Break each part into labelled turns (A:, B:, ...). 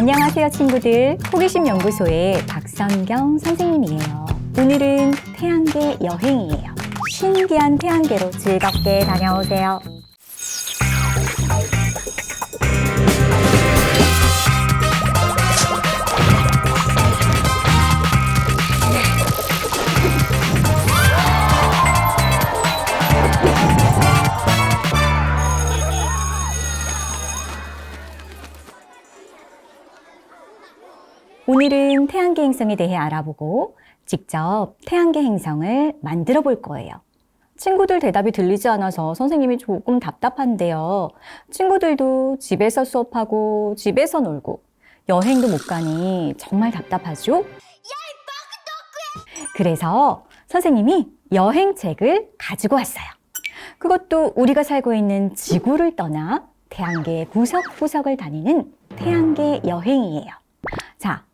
A: 안녕하세요 친구들, 호기심 연구소의 박선경 선생님이에요. 오늘은 태양계 여행이에요. 신기한 태양계로 즐겁게 다녀오세요. 오늘은 태양계 행성에 대해 알아보고 직접 태양계 행성을 만들어 볼 거예요. 친구들 대답이 들리지 않아서 선생님이 조금 답답한데요. 친구들도 집에서 수업하고 집에서 놀고 여행도 못 가니 정말 답답하죠? 그래서 선생님이 여행책을 가지고 왔어요. 그것도 우리가 살고 있는 지구를 떠나 태양계 구석구석을 다니는 태양계 여행이에요. 자,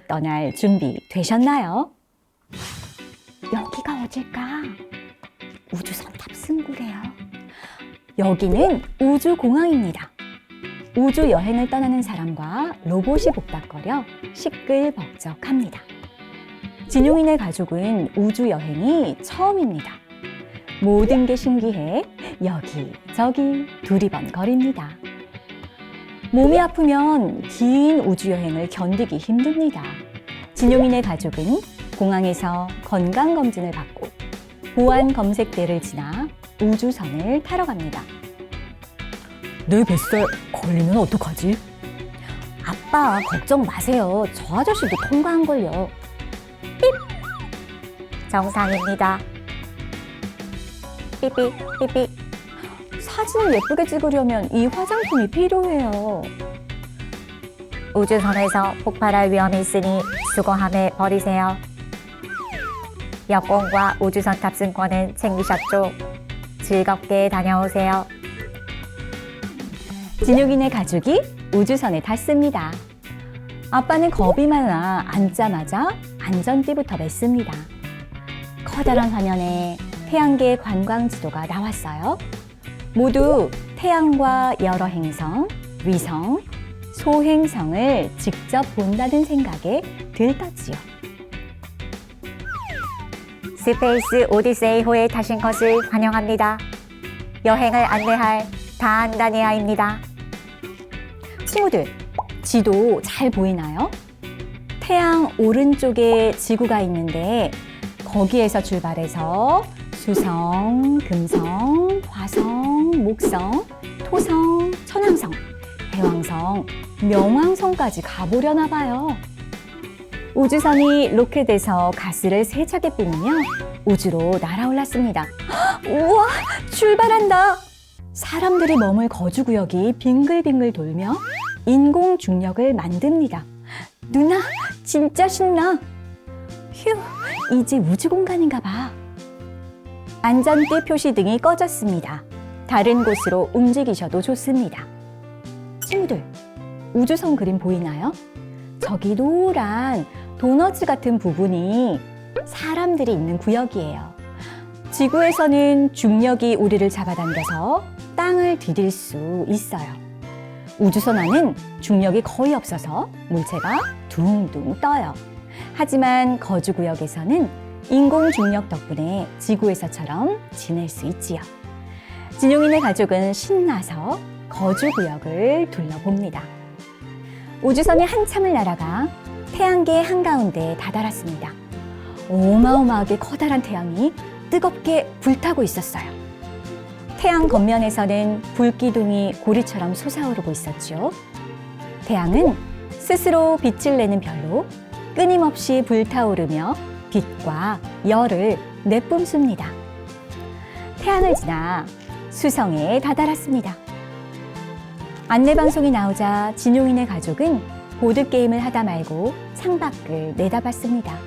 A: 떠날 준비 되셨나요? 여기가 어딜까? 우주선 탑승구래요. 여기는 우주공항입니다. 우주 여행을 떠나는 사람과 로봇이 복닥거려 시끌벅적합니다. 진용이네 가족은 우주 여행이 처음입니다. 모든 게 신기해 여기저기 두리번거립니다. 몸이 아프면 긴 우주여행을 견디기 힘듭니다. 진용이네 가족은 공항에서 건강검진을 받고 보안 검색대를 지나 우주선을 타러 갑니다. 내 뱃살 걸리면 어떡하지? 아빠 걱정 마세요. 저 아저씨도 통과한걸요. 삐! 정상입니다. 삐삐 삐삐. 사진을 예쁘게 찍으려면 이 화장품이 필요해요. 우주선에서 폭발할 위험이 있으니 수거함에 버리세요. 여권과 우주선 탑승권은 챙기셨죠? 즐겁게 다녀오세요. 진용이네 가족이 우주선에 탔습니다. 아빠는 겁이 많아 앉자마자 안전띠부터 맸습니다. 커다란 화면에 태양계 관광 지도가 나왔어요. 모두 태양과 여러 행성, 위성, 소행성을 직접 본다는 생각에 들떴지요. 스페이스 오디세이호에 타신 것을 환영합니다. 여행을 안내할 다안다니아입니다. 친구들, 지도 잘 보이나요? 태양 오른쪽에 지구가 있는데 거기에서 출발해서 수성, 금성, 화성, 목성, 토성, 천왕성, 해왕성, 명왕성까지 가보려나 봐요. 우주선이 로켓에서 가스를 세차게 뿜으며 우주로 날아올랐습니다. 우와, 출발한다! 사람들이 머물 거주구역이 빙글빙글 돌며 인공 중력을 만듭니다. 누나, 진짜 신나! 휴, 이제 우주 공간인가 봐. 안전띠 표시등이 꺼졌습니다. 다른 곳으로 움직이셔도 좋습니다. 친구들, 우주선 그림 보이나요? 저기 노란 도너츠 같은 부분이 사람들이 있는 구역이에요. 지구에서는 중력이 우리를 잡아당겨서 땅을 디딜 수 있어요. 우주선 안은 중력이 거의 없어서 물체가 둥둥 떠요. 하지만 거주구역에서는 인공 중력 덕분에 지구에서처럼 지낼 수 있지요. 진용이네 가족은 신나서 거주구역을 둘러봅니다. 우주선이 한참을 날아가 태양계 한가운데에 다다랐습니다. 어마어마하게 커다란 태양이 뜨겁게 불타고 있었어요. 태양 겉면에서는 불기둥이 고리처럼 솟아오르고 있었죠. 태양은 스스로 빛을 내는 별로 끊임없이 불타오르며 빛과 열을 내뿜습니다. 태양을 지나 수성에 다다랐습니다. 안내방송이 나오자 진용이네 가족은 보드게임을 하다 말고 창밖을 내다봤습니다.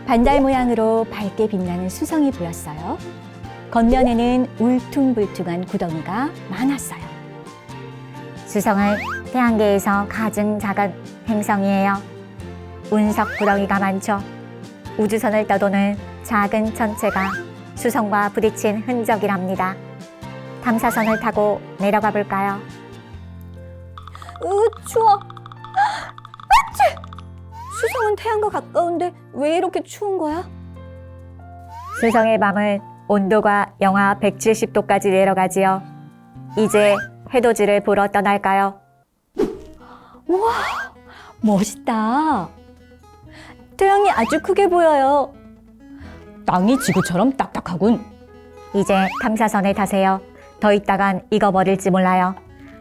A: 반달 모양으로 밝게 빛나는 수성이 보였어요. 겉면에는 울퉁불퉁한 구덩이가 많았어요. 수성은 태양계에서 가장 작은 행성이에요. 운석 구덩이가 많죠. 우주선을 떠도는 작은 천체가 수성과 부딪힌 흔적이랍니다. 탐사선을 타고 내려가 볼까요? 추워. 수성은 태양과 가까운데 왜 이렇게 추운 거야?
B: 수성의 밤은 온도가 영하 170도까지 내려가지요. 이제 해돋이를 보러 떠날까요?
A: 우와, 멋있다. 태양이 아주 크게 보여요. 땅이 지구처럼 딱딱하군.
B: 이제 탐사선에 타세요. 더 있다간 익어버릴지 몰라요.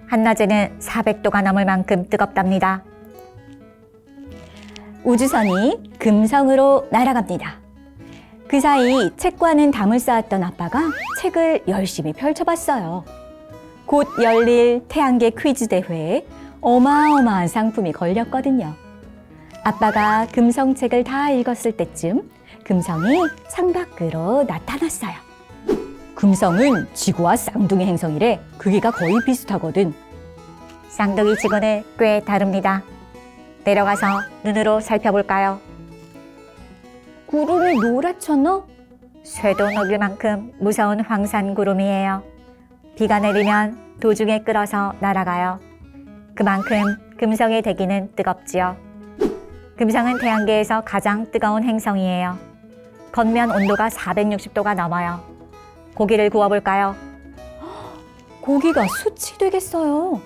B: 한낮에는 400도가 넘을 만큼 뜨겁답니다.
A: 우주선이 금성으로 날아갑니다. 그 사이 책과는 담을 쌓았던 아빠가 책을 열심히 펼쳐봤어요. 곧 열릴 태양계 퀴즈 대회에 어마어마한 상품이 걸렸거든요. 아빠가 금성책을 다 읽었을 때쯤 금성이 창밖으로 나타났어요. 금성은 지구와 쌍둥이 행성이래. 크기가 거의 비슷하거든.
B: 쌍둥이 지구는 꽤 다릅니다. 내려가서 눈으로 살펴볼까요?
A: 구름이 노랗죠, 너?
B: 쇠도 녹일 만큼 무서운 황산 구름이에요. 비가 내리면 도중에 끌어서 날아가요. 그만큼 금성의 대기는 뜨겁지요. 금성은 태양계에서 가장 뜨거운 행성이에요. 겉면 온도가 460도가 넘어요. 고기를 구워볼까요?
A: 고기가 숯이 되겠어요.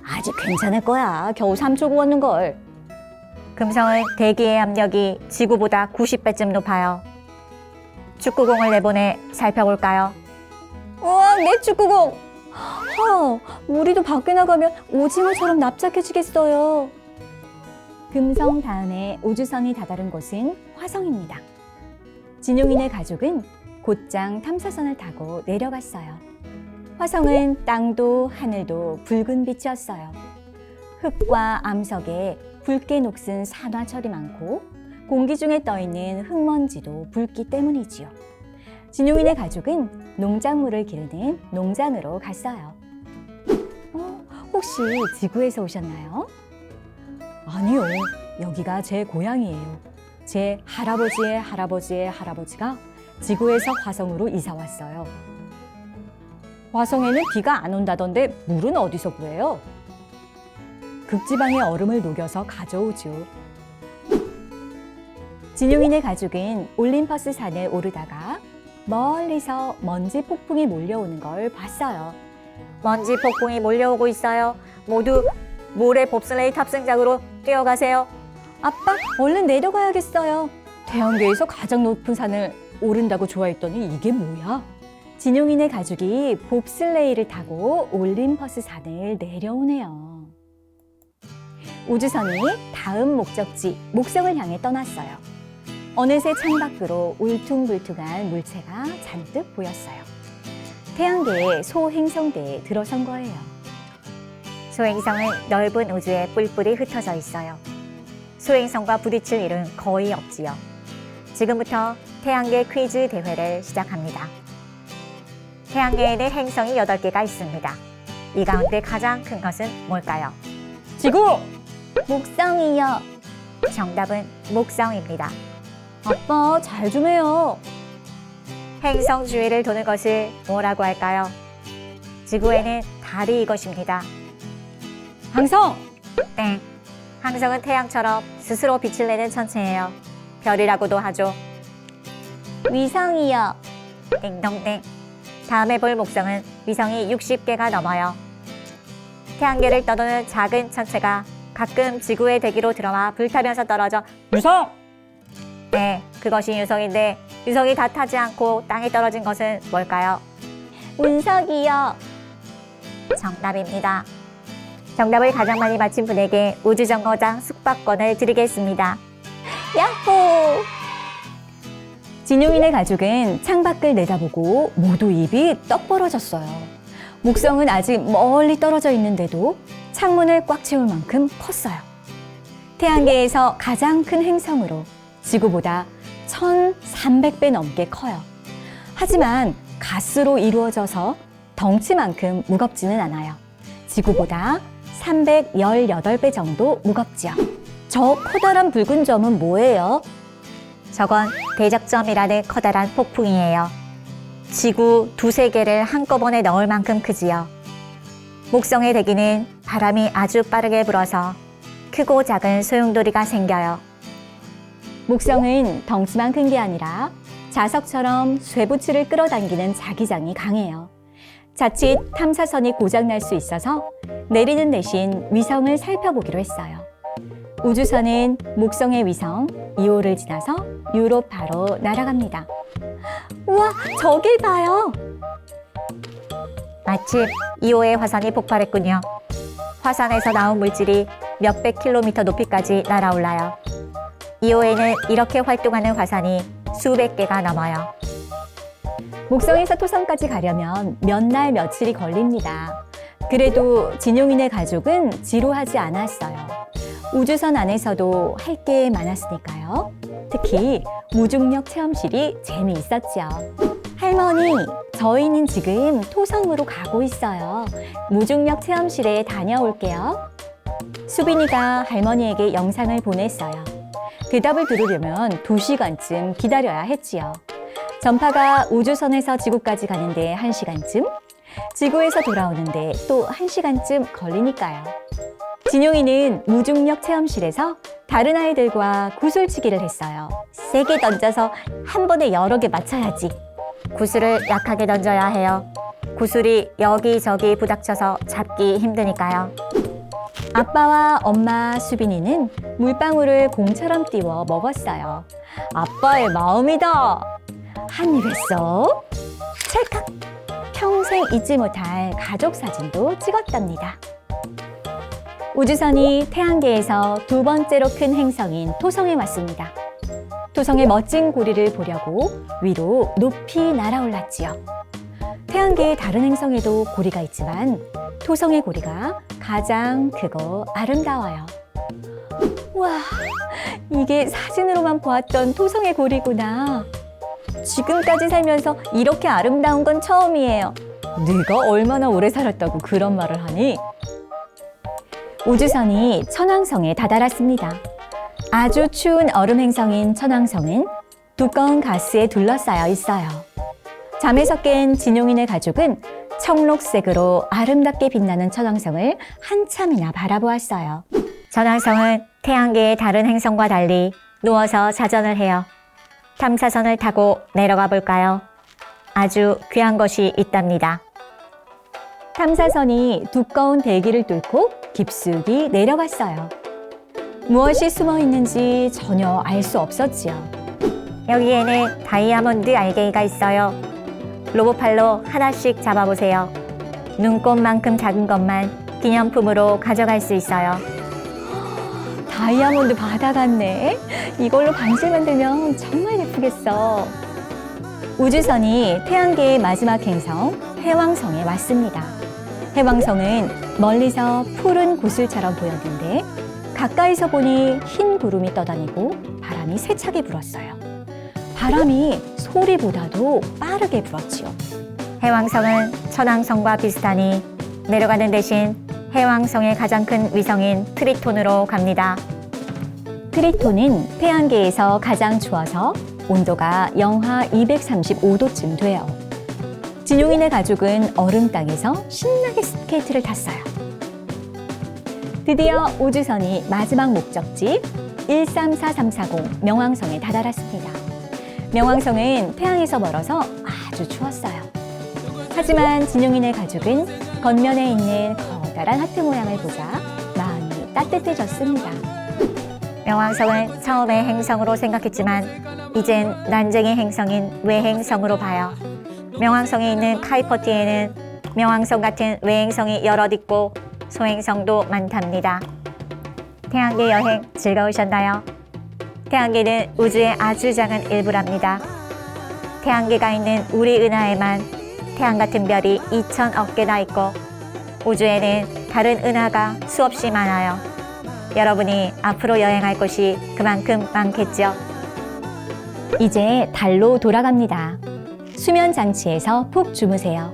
A: 아직 괜찮을 거야. 겨우 3초 구웠는걸.
B: 금성은 대기의 압력이 지구보다 90배쯤 높아요. 축구공을 내보내 살펴볼까요?
A: 우와, 내 축구공! 우리도 밖에 나가면 오징어처럼 납작해지겠어요. 금성 다음에 우주선이 다다른 곳은 화성입니다. 진용인의 가족은 곧장 탐사선을 타고 내려갔어요. 화성은 땅도 하늘도 붉은 빛이었어요. 흙과 암석에 붉게 녹슨 산화철이 많고 공기 중에 떠있는 흙먼지도 붉기 때문이지요. 진용인의 가족은 농작물을 기르는 농장으로 갔어요. 혹시 지구에서 오셨나요? 아니요, 여기가 제 고향이에요. 제 할아버지의 할아버지의 할아버지가 지구에서 화성으로 이사 왔어요. 화성에는 비가 안 온다던데 물은 어디서 구해요? 극지방의 얼음을 녹여서 가져오죠. 진용인의 가족은 올림퍼스 산에 오르다가 멀리서 먼지 폭풍이 몰려오는 걸 봤어요.
B: 먼지 폭풍이 몰려오고 있어요. 모두 모래 봅슬레이 탑승장으로 뛰어가세요.
A: 아빠, 얼른 내려가야겠어요. 태양계에서 가장 높은 산을 오른다고 좋아했더니 이게 뭐야? 진용인의 가족이 봅슬레이를 타고 올림퍼스 산을 내려오네요. 우주선이 다음 목적지 목성을 향해 떠났어요. 어느새 창밖으로 울퉁불퉁한 물체가 잔뜩 보였어요. 태양계의 소행성대에 들어선 거예요.
B: 소행성은 넓은 우주에 뿔뿔이 흩어져 있어요. 소행성과 부딪힐 일은 거의 없지요. 지금부터 태양계 퀴즈 대회를 시작합니다. 태양계에는 행성이 8개가 있습니다. 이 가운데 가장 큰 것은 뭘까요?
A: 지구! 목성이요.
B: 정답은 목성입니다.
A: 아빠, 잘 좀 해요.
B: 행성 주위를 도는 것을 뭐라고 할까요? 지구에는 달이 이것입니다.
A: 항성!
B: 땡. 항성은 태양처럼 스스로 빛을 내는 천체예요. 별이라고도 하죠.
A: 위성이요.
B: 띵동댕. 다음에 볼 목성은 위성이 60개가 넘어요. 태양계를 떠도는 작은 천체가 가끔 지구의 대기로 들어와 불타면서 떨어져
A: 유성!
B: 네, 그것이 유성인데 유성이 다 타지 않고 땅에 떨어진 것은 뭘까요?
A: 운석이요.
B: 정답입니다. 정답을 가장 많이 맞힌 분에게 우주정거장 숙박권을 드리겠습니다.
A: 야호! 진용인의 가족은 창밖을 내다보고 모두 입이 떡 벌어졌어요. 목성은 아직 멀리 떨어져 있는데도 창문을 꽉 채울 만큼 컸어요. 태양계에서 가장 큰 행성으로 지구보다 1,300배 넘게 커요. 하지만 가스로 이루어져서 덩치만큼 무겁지는 않아요. 지구보다 318배 정도 무겁지요. 저 커다란 붉은 점은 뭐예요?
B: 저건 대적점이라는 커다란 폭풍이에요. 지구 2~3개를 한꺼번에 넣을 만큼 크지요. 목성의 대기는 바람이 아주 빠르게 불어서 크고 작은 소용돌이가 생겨요.
A: 목성은 덩치만 큰 게 아니라 자석처럼 쇠붙이를 끌어당기는 자기장이 강해요. 자칫 탐사선이 고장날 수 있어서 내리는 대신 위성을 살펴보기로 했어요. 우주선은 목성의 위성 2호를 지나서 유로파로 날아갑니다. 우와, 저길 봐요.
B: 마침 2호의 화산이 폭발했군요. 화산에서 나온 물질이 몇백 킬로미터 높이까지 날아올라요. 2호에는 이렇게 활동하는 화산이 수백 개가 넘어요.
A: 목성에서 토성까지 가려면 몇 날 며칠이 걸립니다. 그래도 진용인의 가족은 지루하지 않았어요. 우주선 안에서도 할 게 많았으니까요. 특히 무중력 체험실이 재미있었죠. 할머니, 저희는 지금 토성으로 가고 있어요. 무중력 체험실에 다녀올게요. 수빈이가 할머니에게 영상을 보냈어요. 대답을 들으려면 2시간쯤 기다려야 했지요. 전파가 우주선에서 지구까지 가는데 1시간쯤, 지구에서 돌아오는데 또 1시간쯤 걸리니까요. 진용이는 무중력 체험실에서 다른 아이들과 구슬치기를 했어요. 세게 던져서 한 번에 여러 개 맞춰야지.
B: 구슬을 약하게 던져야 해요. 구슬이 여기저기 부닥쳐서 잡기 힘드니까요.
A: 아빠와 엄마 수빈이는 물방울을 공처럼 띄워 먹었어요. 아빠의 마음이다. 한 입에 쏙, 찰칵. 평생 잊지 못할 가족 사진도 찍었답니다. 우주선이 태양계에서 두 번째로 큰 행성인 토성에 왔습니다. 토성의 멋진 고리를 보려고 위로 높이 날아올랐지요. 태양계의 다른 행성에도 고리가 있지만 토성의 고리가 가장 크고 아름다워요. 와, 이게 사진으로만 보았던 토성의 고리구나. 지금까지 살면서 이렇게 아름다운 건 처음이에요. 네가 얼마나 오래 살았다고 그런 말을 하니? 우주선이 천왕성에 다다랐습니다. 아주 추운 얼음 행성인 천왕성은 두꺼운 가스에 둘러싸여 있어요. 잠에서 깬 진용인의 가족은 청록색으로 아름답게 빛나는 천왕성을 한참이나 바라보았어요.
B: 천왕성은 태양계의 다른 행성과 달리 누워서 자전을 해요. 탐사선을 타고 내려가 볼까요? 아주 귀한 것이 있답니다.
A: 탐사선이 두꺼운 대기를 뚫고 깊숙이 내려갔어요. 무엇이 숨어 있는지 전혀 알 수 없었지요.
B: 여기에는 다이아몬드 알갱이가 있어요. 로봇팔로 하나씩 잡아보세요. 눈곱만큼 작은 것만 기념품으로 가져갈 수 있어요.
A: 다이아몬드 바다 같네. 이걸로 반지 만들면 정말 예쁘겠어. 우주선이 태양계의 마지막 행성 해왕성에 왔습니다. 해왕성은 멀리서 푸른 구슬처럼 보였는데 가까이서 보니 흰 구름이 떠다니고 바람이 세차게 불었어요. 바람이 소리보다도 빠르게 불었지요.
B: 해왕성은 천왕성과 비슷하니 내려가는 대신 해왕성의 가장 큰 위성인 트리톤으로 갑니다.
A: 트리톤은 태양계에서 가장 추워서 온도가 영하 235도쯤 돼요. 진용인의 가족은 얼음 땅에서 신나게 스케이트를 탔어요. 드디어 우주선이 마지막 목적지 134340 명왕성에 다다랐습니다. 명왕성은 태양에서 멀어서 아주 추웠어요. 하지만 진용인의 가족은 겉면에 있는 커다란 하트 모양을 보자 마음이 따뜻해졌습니다.
B: 명왕성은 처음에 행성으로 생각했지만 이젠 난쟁이 행성인 외행성으로 봐요. 명왕성에 있는 카이퍼티에는 명왕성 같은 외행성이 여럿 있고 소행성도 많답니다. 태양계 여행 즐거우셨나요? 태양계는 우주의 아주 작은 일부랍니다. 태양계가 있는 우리 은하에만 태양 같은 별이 2,000억 개나 있고 우주에는 다른 은하가 수없이 많아요. 여러분이 앞으로 여행할 곳이 그만큼 많겠죠?
A: 이제 달로 돌아갑니다. 수면 장치에서 푹 주무세요.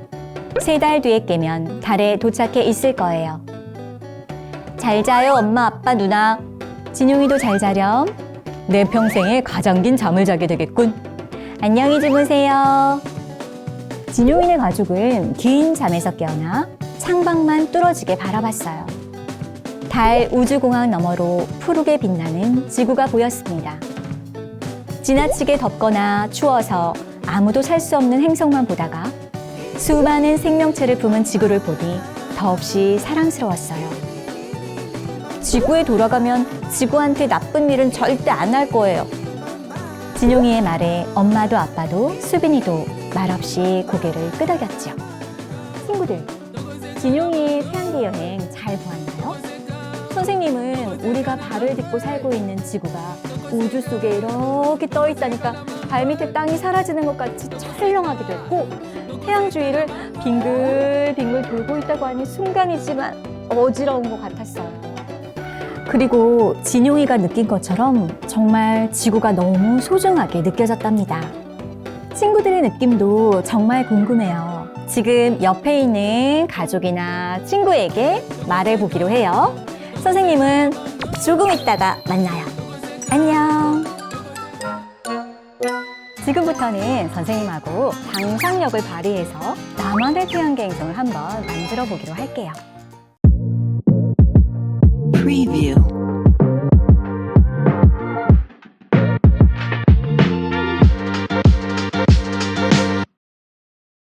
A: 3달 뒤에 깨면 달에 도착해 있을 거예요. 잘 자요, 엄마, 아빠, 누나. 진용이도 잘 자렴. 내 평생에 가장 긴 잠을 자게 되겠군. 안녕히 주무세요. 진용이네 가족은 긴 잠에서 깨어나 창밖만 뚫어지게 바라봤어요. 달 우주공항 너머로 푸르게 빛나는 지구가 보였습니다. 지나치게 덥거나 추워서 아무도 살 수 없는 행성만 보다가 수많은 생명체를 품은 지구를 보니 더없이 사랑스러웠어요. 지구에 돌아가면 지구한테 나쁜 일은 절대 안 할 거예요. 진용이의 말에 엄마도 아빠도 수빈이도 말없이 고개를 끄덕였죠. 친구들, 진용이의 태양계 여행 잘 보았나요? 선생님은 우리가 발을 딛고 살고 있는 지구가 우주 속에 이렇게 떠 있다니까 발밑에 땅이 사라지는 것 같이 철렁하기도 했고, 태양 주위를 빙글빙글 돌고 있다고 하니 순간이지만 어지러운 것 같았어요. 그리고 진용이가 느낀 것처럼 정말 지구가 너무 소중하게 느껴졌답니다. 친구들의 느낌도 정말 궁금해요. 지금 옆에 있는 가족이나 친구에게 말해보기로 해요. 선생님은 조금 있다가 만나요. 안녕. 지금부터는 선생님하고 상상력을 발휘해서 나만의 태양계 행성을 한번 만들어 보기로 할게요.
C: Preview.